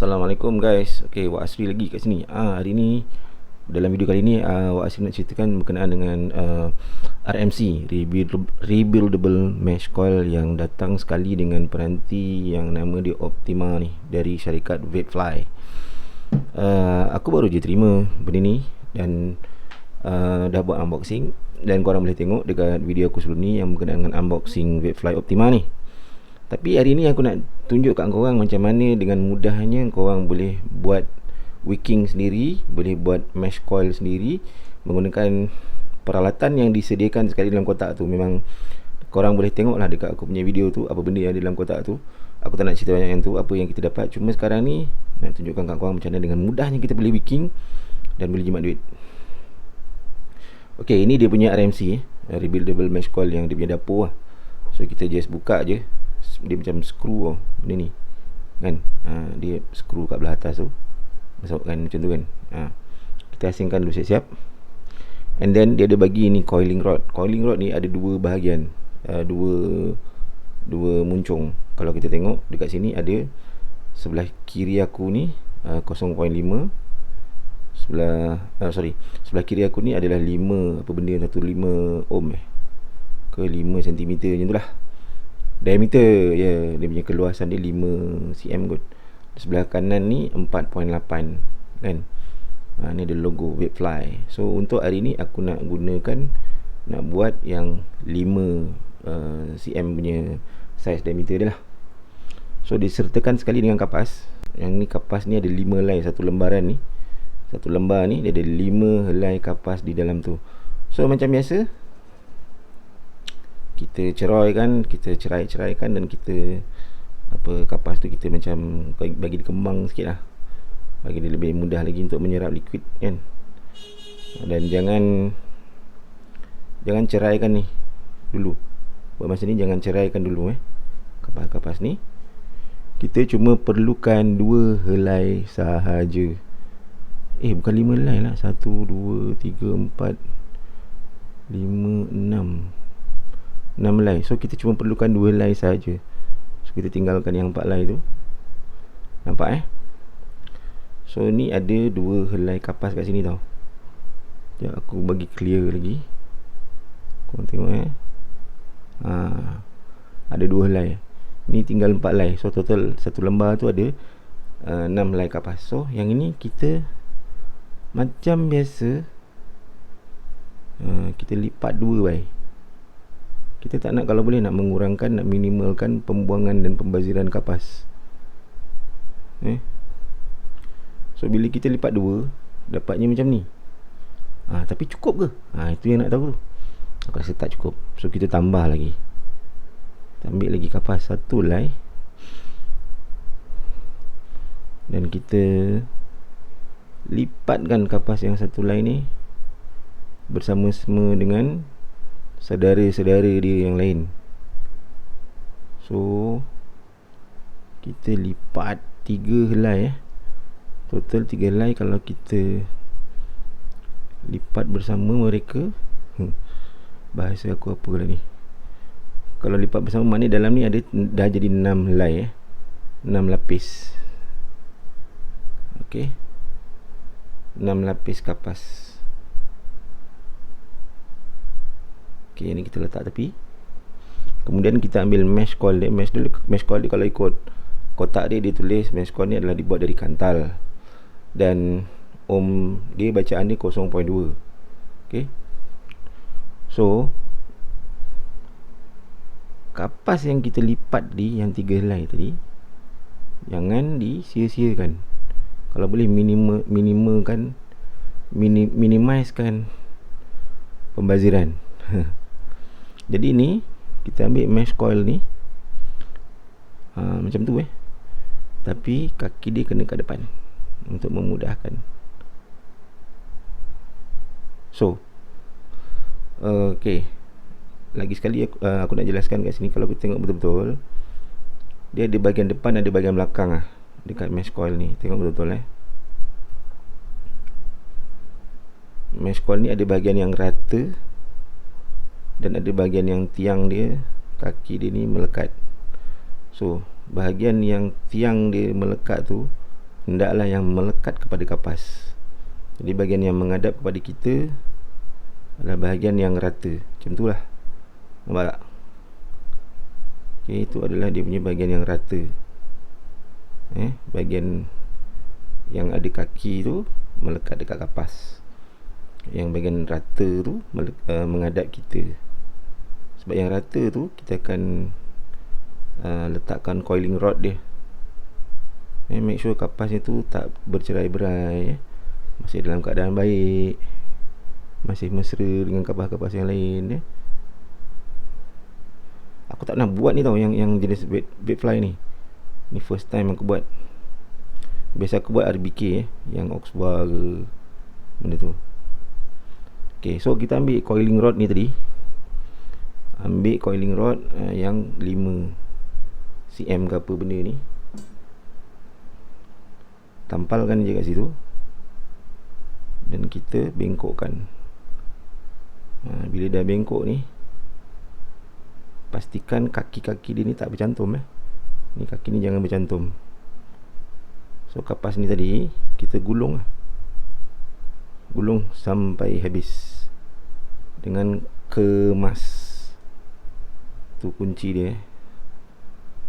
Assalamualaikum guys. Okey, Wak Asri lagi kat sini. Hari ni dalam video kali ni Wak Asri nak ceritakan berkenaan dengan RMC, Rebuildable Mesh Coil, yang datang sekali dengan peranti yang nama dia Optima ni, dari syarikat Vapefly. Aku baru je terima benda ni dan dah buat unboxing, dan korang boleh tengok dekat video aku sebelum ni yang berkenaan dengan unboxing Vapefly Optima ni. Tapi hari ni aku nak tunjuk kat korang macam mana dengan mudahnya korang boleh buat wicking sendiri, boleh buat mesh coil sendiri menggunakan peralatan yang disediakan sekali dalam kotak tu. Memang korang boleh tengok lah dekat aku punya video tu apa benda yang ada dalam kotak tu. Aku tak nak cerita banyak yang tu, apa yang kita dapat. Cuma sekarang ni nak tunjukkan kat korang macam mana dengan mudahnya kita boleh wicking dan boleh jimat duit. Okay, ini dia punya RMC, Rebuildable Mesh Coil, yang dia punya dapur lah. So kita just buka je. Dia macam skru benda ni kan. Dia skru kat belah atas tu, masukkan macam tu kan. Kita asingkan dulu siap-siap. And then dia ada bagi ni coiling rod. Coiling rod ni ada dua bahagian, dua muncung. Kalau kita tengok dekat sini ada sebelah kiri aku ni 0.5, sebelah kiri aku ni adalah 5 apa benda satu 5 ohm ke 5 cm macam tu lah diameter. Dia punya keluasan dia 5 cm kot. Sebelah kanan ni 4.8 kan. Ni ada logo Vapefly. So untuk hari ni aku nak gunakan, nak buat yang 5 cm punya size diameter dia lah. So disertakan sekali dengan kapas. Yang ni kapas ni ada 5 helai satu lembaran ni. Satu lembar ni dia ada 5 helai kapas di dalam tu. So macam biasa kita cerai-ceraikan dan kita kapas tu kita macam bagi dia kembang sikit lah, bagi dia lebih mudah lagi untuk menyerap liquid kan. Dan jangan ceraikan ni dulu. Buat masa ni jangan ceraikan dulu kapas-kapas ni. Kita cuma perlukan 2 helai sahaja. Bukan 5 helai lah. 1, 2, 3, 4, 5, 6 helai. So kita cuma perlukan 2 helai saja. So kita tinggalkan yang 4 helai tu. Nampak So ni ada 2 helai kapas kat sini tau. Sekejap aku bagi clear lagi. Korang tengok ada 2 helai. Ni tinggal 4 helai. So total satu lembar tu ada 6 helai kapas. So yang ini kita macam biasa kita lipat 2 baik. Kita tak nak, kalau boleh nak mengurangkan, nak minimalkan pembuangan dan pembaziran kapas. So bila kita lipat 2, dapatnya macam ni. Tapi cukup ke? Itu yang nak tahu tu. Aku rasa tak cukup. So kita tambah lagi. Kita ambil lagi kapas 1 helai. Dan kita lipatkan kapas yang 1 helai ni bersama-sama dengan saudara-saudara dia yang lain. So kita lipat 3 helai total 3 helai. Kalau kita lipat bersama mereka, bahasa aku apa lah ni, kalau lipat bersama maknanya dalam ni ada dah jadi 6 helai 6 lapis. Okay, 6 lapis kapas. Okay, ni kita letak tepi. Kemudian kita ambil mesh coil dia. Mesh coil dia kalau ikut kotak dia tulis mesh coil ni adalah dibuat dari kantal, dan ohm dia bacaan dia 0.2. Okay, so kapas yang kita lipat yang 3 helai tadi jangan disia-siakan. Kalau boleh minimizekan pembaziran. Jadi ni kita ambil mesh coil ni macam tu tapi kaki dia kena kat depan untuk memudahkan. So okay, lagi sekali aku nak jelaskan kat sini. Kalau kita tengok betul-betul, dia ada bahagian depan, ada bahagian belakang dekat mesh coil ni. Tengok betul-betul mesh coil ni ada bahagian yang rata dan ada bahagian yang tiang dia, kaki dia ni melekat. So bahagian yang tiang dia melekat tu hendaklah yang melekat kepada kapas. Jadi bahagian yang menghadap kepada kita adalah bahagian yang rata. Macam tu lah. Nampak tak? Okay, itu adalah dia punya bahagian yang rata. Bahagian yang ada kaki tu melekat dekat kapas. Yang bahagian rata tu menghadap kita. Sebab yang rata tu kita akan letakkan coiling rod dia. Make sure kapas tu tak bercerai-berai, masih dalam keadaan baik, masih mesra dengan kapas-kapas yang lain. Aku tak pernah buat ni tau, yang jenis bait fly ni. Ni first time aku buat. Biasa aku buat RBK, yang Oxbar ke benda tu. Okay, so kita ambil coiling rod ni tadi. Ambil coiling rod yang 5 cm ke apa benda ni. Tampalkan je kat situ. Dan kita bengkokkan. Bila dah bengkok ni, pastikan kaki-kaki dia ni tak bercantum. Ni kaki ni jangan bercantum. So kapas ni tadi kita gulung sampai habis dengan kemas. Tu kunci dia.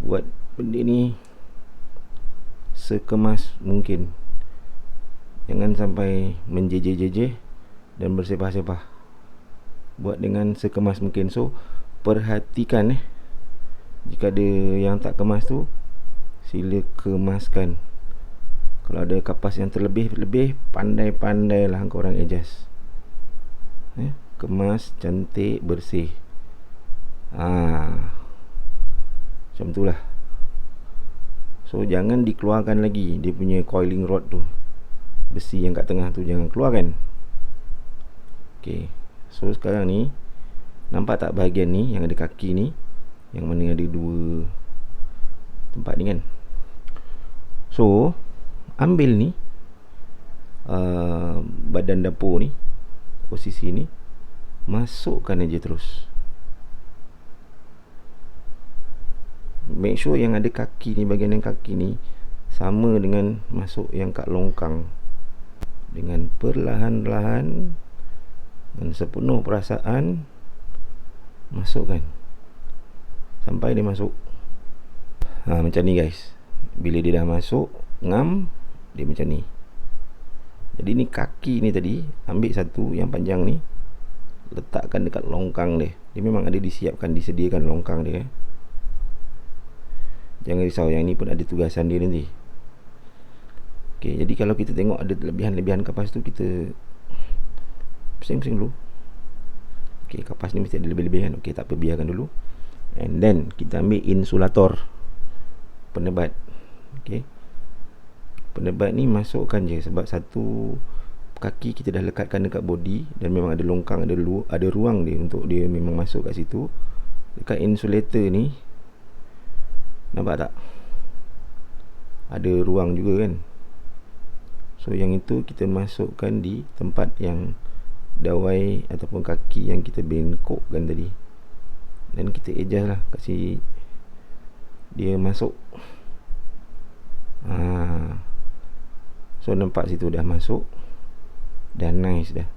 Buat benda ni sekemas mungkin. Jangan sampai menjejeh-jejeh dan bersepah-sepah. Buat dengan sekemas mungkin. So perhatikan jika ada yang tak kemas tu, sila kemaskan. Kalau ada kapas yang terlebih, pandai-pandailah korang adjust. Kemas cantik, bersih. Macam tu lah. So jangan dikeluarkan lagi dia punya coiling rod tu. Besi yang kat tengah tu jangan keluarkan. Okay, so sekarang ni nampak tak bahagian ni yang ada kaki ni, yang mana ada 2 tempat ni kan. So ambil ni badan dapur ni, posisi ni, masukkan aja terus. Make sure yang ada kaki ni, bahagian yang kaki ni sama dengan masuk yang kat longkang. Dengan perlahan-lahan dan sepenuh perasaan masukkan sampai dia masuk. Macam ni guys. Bila dia dah masuk, ngam, dia macam ni. Jadi ni kaki ni tadi, ambil satu yang panjang ni, letakkan dekat longkang dia. Dia memang ada disediakan longkang dia. Jangan risau, yang ni pun ada tugasan dia nanti. Okay, jadi kalau kita tengok ada lebihan-lebihan kapas tu, kita pusing-pusing dulu. Okay, kapas ni mesti ada lebih-lebihan. Okay, tak apa, biarkan dulu. And then kita ambil insulator, penebat. Okay, penebat ni masukkan je. Sebab satu kaki kita dah lekatkan dekat body, dan memang ada longkang, ada ruang dia untuk dia memang masuk kat situ. Dekat insulator ni, nampak tak? Ada ruang juga kan. So yang itu kita masukkan di tempat yang dawai ataupun kaki yang kita bengkokkan tadi. Dan kita adjust lah, kasi dia masuk. So nampak situ dah masuk. Dah nice dah.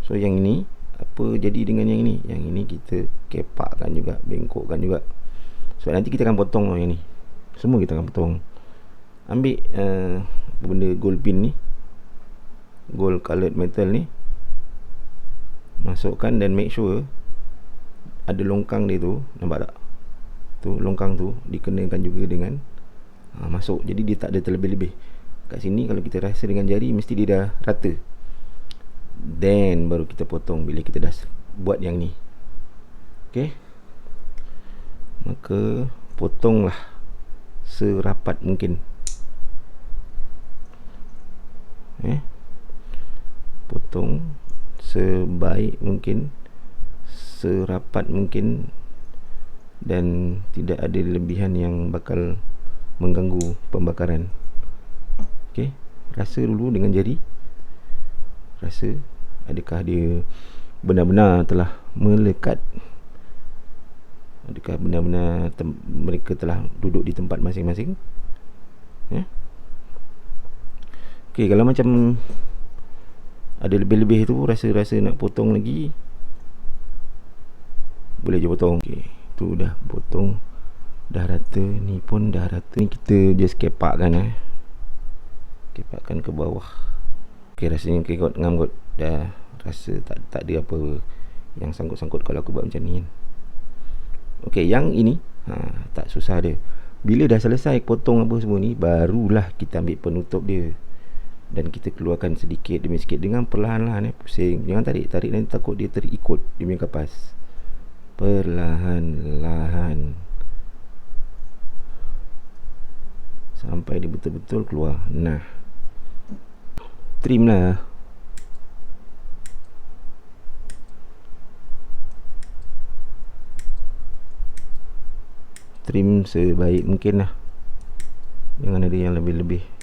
So yang ini, apa jadi dengan yang ini? Yang ini kita kepakkan juga, bengkokkan juga. So nanti kita akan potong yang ni. Semua kita akan potong. Ambil benda gold pin ni, gold colored metal ni, masukkan dan make sure ada longkang dia tu. Nampak tak? Tu longkang tu dikenakan juga dengan masuk. Jadi dia tak ada terlebih-lebih. Kat sini kalau kita rasa dengan jari, mesti dia dah rata. Then baru kita potong bila kita dah buat yang ni. Okay, maka potonglah serapat mungkin. Potong sebaik mungkin, serapat mungkin, dan tidak ada lebihan yang bakal mengganggu pembakaran. Okay, rasa dulu dengan jari. Rasa adakah dia benar-benar telah melekat, adakah benar-benar mereka telah duduk di tempat masing-masing. Okay, kalau macam ada lebih-lebih tu, rasa-rasa nak potong lagi, boleh je potong. Okay, tu dah potong, dah rata. Ni pun dah rata. Ni kita just kepakkan kepakkan ke bawah. Okay, rasanya okay kot, ngam kot. Dah rasa tak ada apa yang sangkut-sangkut kalau aku buat macam ni kan. Okay, yang ini tak susah dia. Bila dah selesai potong apa semua ni, barulah kita ambil penutup dia dan kita keluarkan sedikit demi sedikit dengan perlahan-lahan. Pusing, jangan tarik nanti takut dia terikut dia punya kapas. Perlahan-lahan sampai dia betul-betul keluar. Nah, trim lah. Trim sebaik mungkin lah, jangan ada yang lebih-lebih.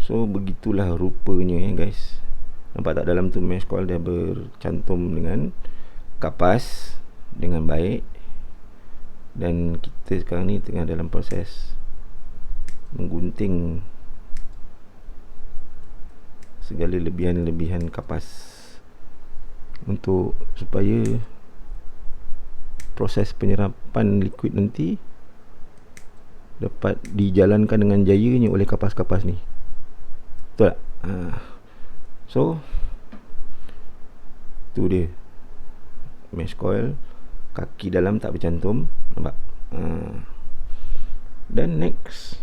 So begitulah rupanya guys. Nampak tak, dalam tu mesh coil dah bercantum dengan kapas dengan baik. Dan kita sekarang ni tengah dalam proses menggunting segala lebihan-lebihan kapas untuk supaya proses penyerapan liquid nanti dapat dijalankan dengan jayanya oleh kapas-kapas ni. Betul tak? So tu dia mesh coil, kaki dalam tak bercantum, nampak? Dan next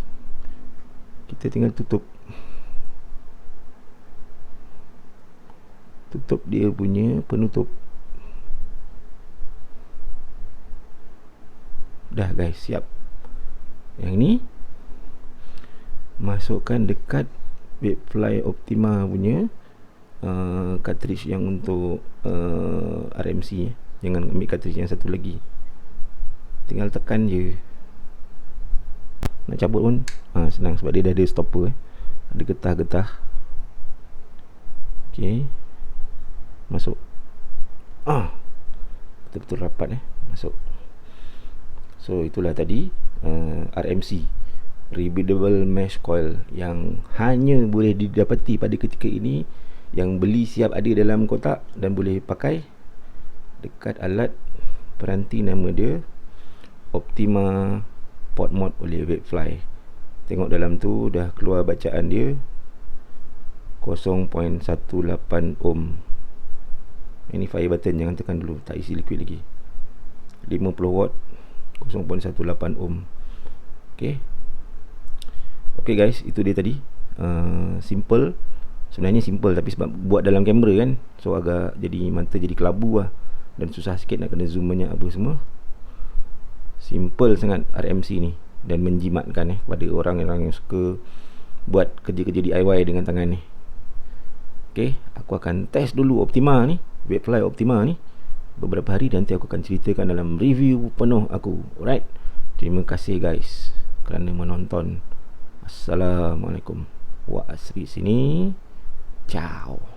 kita tinggal tutup dia punya penutup. Dah guys, siap. Yang ni masukkan dekat Baitfly Optima punya cartridge yang untuk RMC. Jangan ambil cartridge yang satu lagi. Tinggal tekan je. Nak cabut pun senang sebab dia dah ada stopper. Ada getah-getah. Okay, masuk. Betul-betul rapat masuk. So itulah tadi RMC, Rebuildable Mesh Coil, yang hanya boleh didapati pada ketika ini, yang beli siap ada dalam kotak dan boleh pakai dekat alat peranti. Nama dia Optima Pod Mod oleh Baitfly. Tengok dalam tu dah keluar bacaan dia 0.18 ohm. Ini fire button, jangan tekan dulu, tak isi liquid lagi. 50 watt, 0.18 ohm. Okay guys, itu dia tadi. Simple. Sebenarnya simple, tapi sebab buat dalam kamera kan, so agak jadi mata jadi kelabu lah, dan susah sikit nak kena zoom banyak apa semua. Simple sangat RMC ni, dan menjimatkan kepada orang-orang yang suka buat kerja-kerja DIY dengan tangan ni. Okay, aku akan test dulu Optima ni, Baitfly Optima ni beberapa hari, dan nanti aku akan ceritakan dalam review penuh aku. Alright, terima kasih guys kerana menonton. Assalamualaikum. Wa asri sini. Ciao.